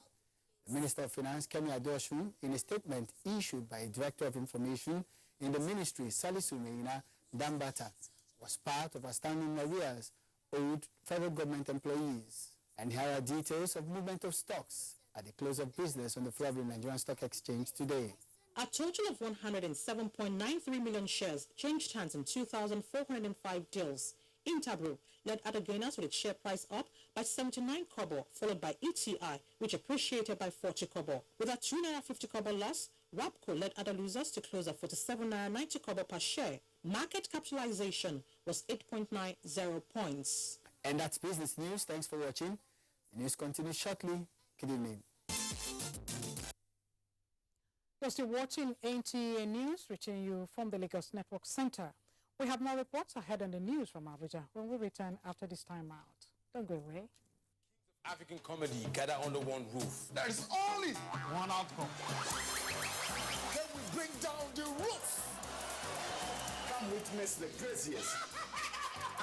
The Minister of Finance, Kemi Adeosun, in a statement issued by a Director of Information in the Ministry, Salisu Meina Dambata, was part of outstanding arrears owed federal government employees. And here are details of movement of stocks at the close of business on the floor of the Nigerian Stock Exchange today. A total of 107.93 million shares changed hands in 2,405 deals. Interbrew led other gainers with its share price up by 79 kobo, followed by ETI, which appreciated by 40 kobo. With a 2.50 kobo loss, Rapco led other losers to close at 47.90 kobo per share. Market capitalization was 8.90 points. And that's business news. Thanks for watching. The news continues shortly. Good evening. You're still watching NTA News, reaching you from the Lagos Network Center. We have more reports ahead on the news from Abuja when we return after this time out. Don't go away. African comedy gather under one roof. There is only one outcome. Then we bring down the roof. Come witness the craziest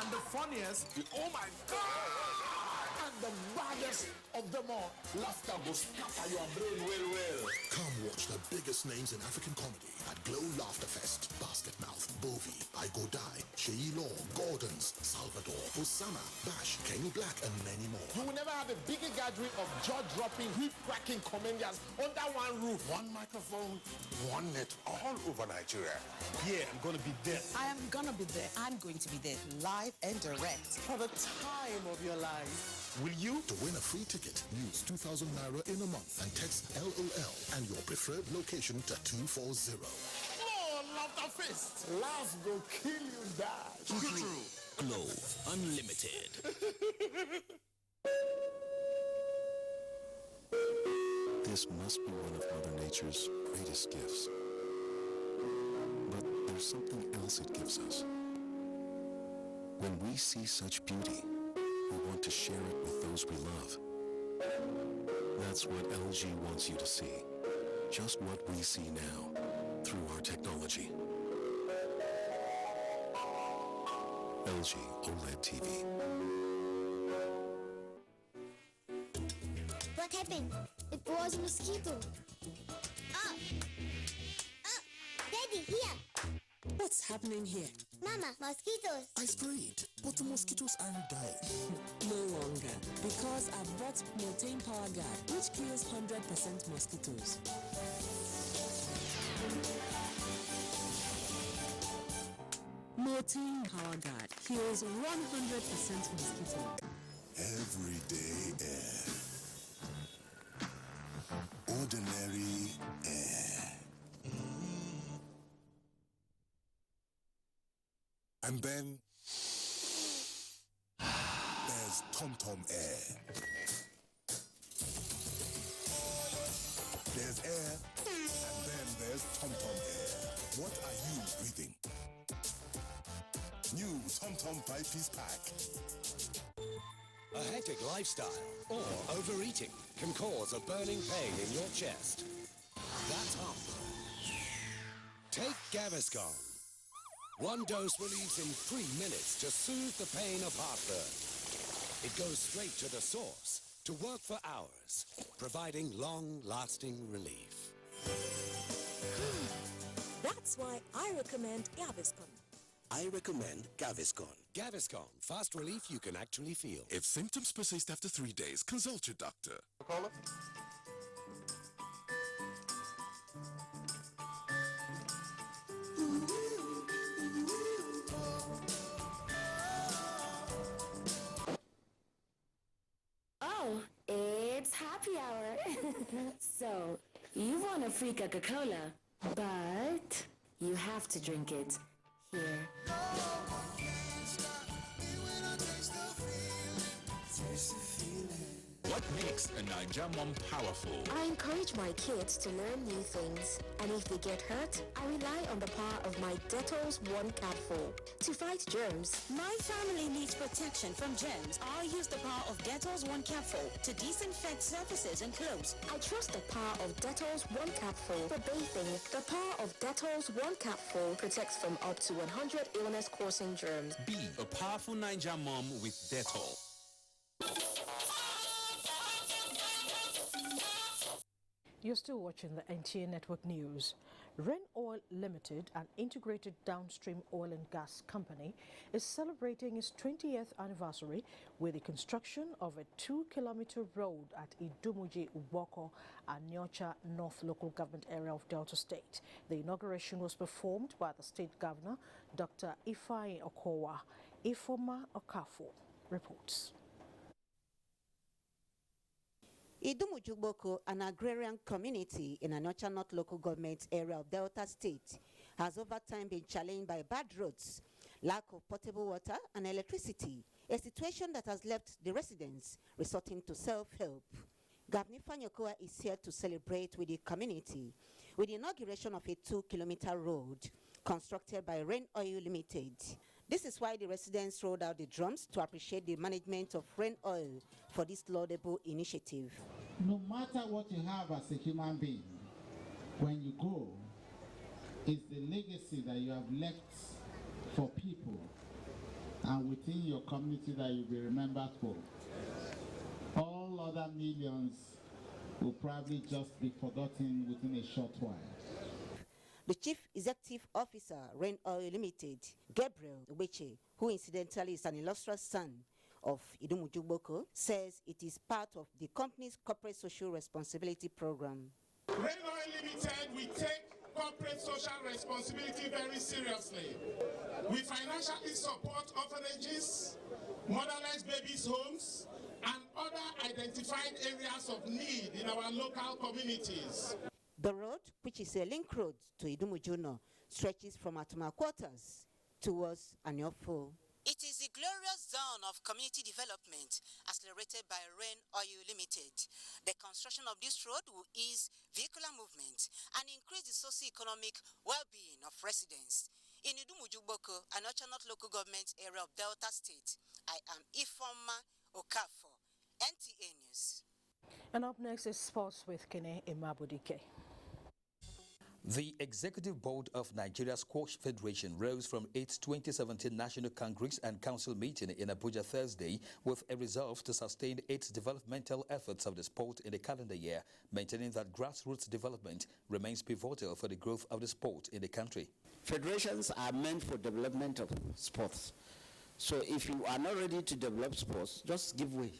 and the funniest, the oh my God, and the baddest of them all. Laughter will scatter your brain well. Come watch the biggest names in African comedy at Glow Laughter Fest. Basketmouth, Bovi, I Go Die, Sheyi Law, Gordons, Salvador, Osama, Bash, Kenny Black, and many more. You will never have a bigger gathering of jaw-dropping, hip-cracking comedians under one roof. One microphone, one net, all over Nigeria. Yeah, I'm gonna be there. I am gonna be there. I'm going to be there, live and direct, for the time of your life. Will you? To win a free ticket, use 2,000 naira in a month and text LOL and your preferred location to 240. Oh, Laughter Fest. Laughs go kill you, die. True. Glow Unlimited. This must be one of Mother Nature's greatest gifts. But there's something else it gives us. When we see such beauty, we want to share it with those we love. That's what LG wants you to see. Just what we see now, through our technology. LG OLED TV. What happened? It was a mosquito. Oh! Daddy, here! What's happening here? Mama, mosquitoes. I sprayed, but the mosquitoes aren't dying. No longer, because I bought Motain Power Guard, which kills 100% mosquitoes. Motain Power Guard kills 100% mosquitoes. Everyday air. Ordinary air. And then there's TomTom Air. There's air, and then there's TomTom Air. What are you breathing? New TomTom 5-piece pack. A hectic lifestyle or overeating can cause a burning pain in your chest. That's hump. Take Gaviscon. One dose relieves in 3 minutes to soothe the pain of heartburn. It goes straight to the source to work for hours, providing long-lasting relief. That's why I recommend Gaviscon. I recommend Gaviscon. Gaviscon, fast relief you can actually feel. If symptoms persist after 3 days, consult your doctor. Caller? Oh, it's happy hour. So, you want a free Coca-Cola, but you have to drink it here. What makes a Niger mom powerful? I encourage my kids to learn new things, and if they get hurt, I rely on the power of my Dettol's One Capful to fight germs. My family needs protection from germs. I use the power of Dettol's One Capful to disinfect surfaces and clothes. I trust the power of Dettol's One Capful for bathing. The power of Dettol's One Capful protects from up to 100 illness-causing germs. Be a powerful Niger mom with Dettol. You're still watching the NTA Network News. Ren Oil Limited, an integrated downstream oil and gas company, is celebrating its 20th anniversary with the construction of a 2-kilometer road at Idumuji, Uboko, and Nyocha North Local Government Area of Delta State. The inauguration was performed by the State Governor, Dr. Ifeanyi Okowa. Ifoma Okafor reports. Idumuju, an agrarian community in Anocha North Local Government Area of Delta State, has over time been challenged by bad roads, lack of potable water and electricity, a situation that has left the residents resorting to self-help. Governor Ifeanyi Okowa is here to celebrate with the community with the inauguration of a 2-kilometer road constructed by Ren Oil Limited. This is why the residents rolled out the drums to appreciate the management of Ren Oil for this laudable initiative. No matter what you have as a human being, when you go, it's the legacy that you have left for people and within your community that you'll be remembered for. All other millions will probably just be forgotten within a short while. The Chief Executive Officer, Ren Oil Limited, Gabriel Ubeche, who incidentally is an illustrious son of Idumuju, says it is part of the company's corporate social responsibility program. Ren Oil Limited, we take corporate social responsibility very seriously. We financially support orphanages, motherless babies' homes, and other identified areas of need in our local communities. The road, which is a link road to Idumuju, stretches from Atuma quarters towards Anyofo. It is the glorious zone of community development accelerated by Ren Oil Limited. The construction of this road will ease vehicular movement and increase the socio-economic well-being of residents. In Idumuju, Anocha North Local Government Area of Delta State, I am Ifoma Okafor, NTA News. And up next is sports with Kene Imabudike. The Executive Board of Nigeria Squash Federation rose from its 2017 National Congress and Council meeting in Abuja Thursday with a resolve to sustain its developmental efforts of the sport in the calendar year, maintaining that grassroots development remains pivotal for the growth of the sport in the country. Federations are meant for development of sports. So if you are not ready to develop sports, just give way.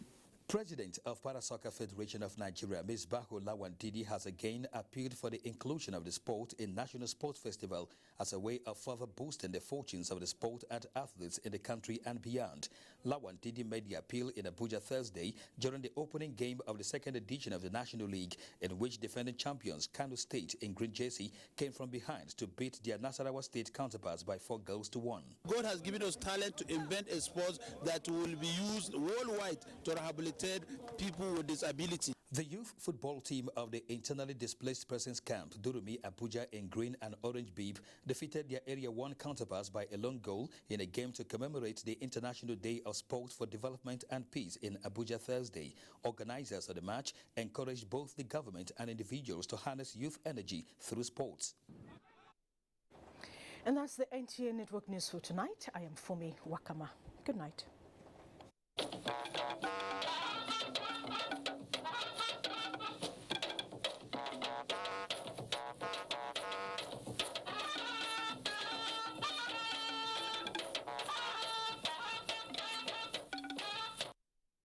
President of Para Soccer Federation of Nigeria, Ms. Baho Lawan Didi, has again appealed for the inclusion of the sport in National Sports Festival as a way of further boosting the fortunes of the sport and athletes in the country and beyond. Lawan Didi made the appeal in Abuja Thursday during the opening game of the second edition of the National League, in which defending champions Kano State in green jersey came from behind to beat their Nasarawa State counterparts by 4-1. God has given us talent to invent a sport that will be used worldwide to rehabilitate people with disability. The youth football team of the internally displaced persons camp, Durumi Abuja in green and orange bib, defeated their Area 1 counterparts by a lone goal in a game to commemorate the International Day of Sport for Development and Peace in Abuja Thursday. Organizers of the match encouraged both the government and individuals to harness youth energy through sports. And that's the NTA Network News for tonight. I am Fumi Wakama. Good night.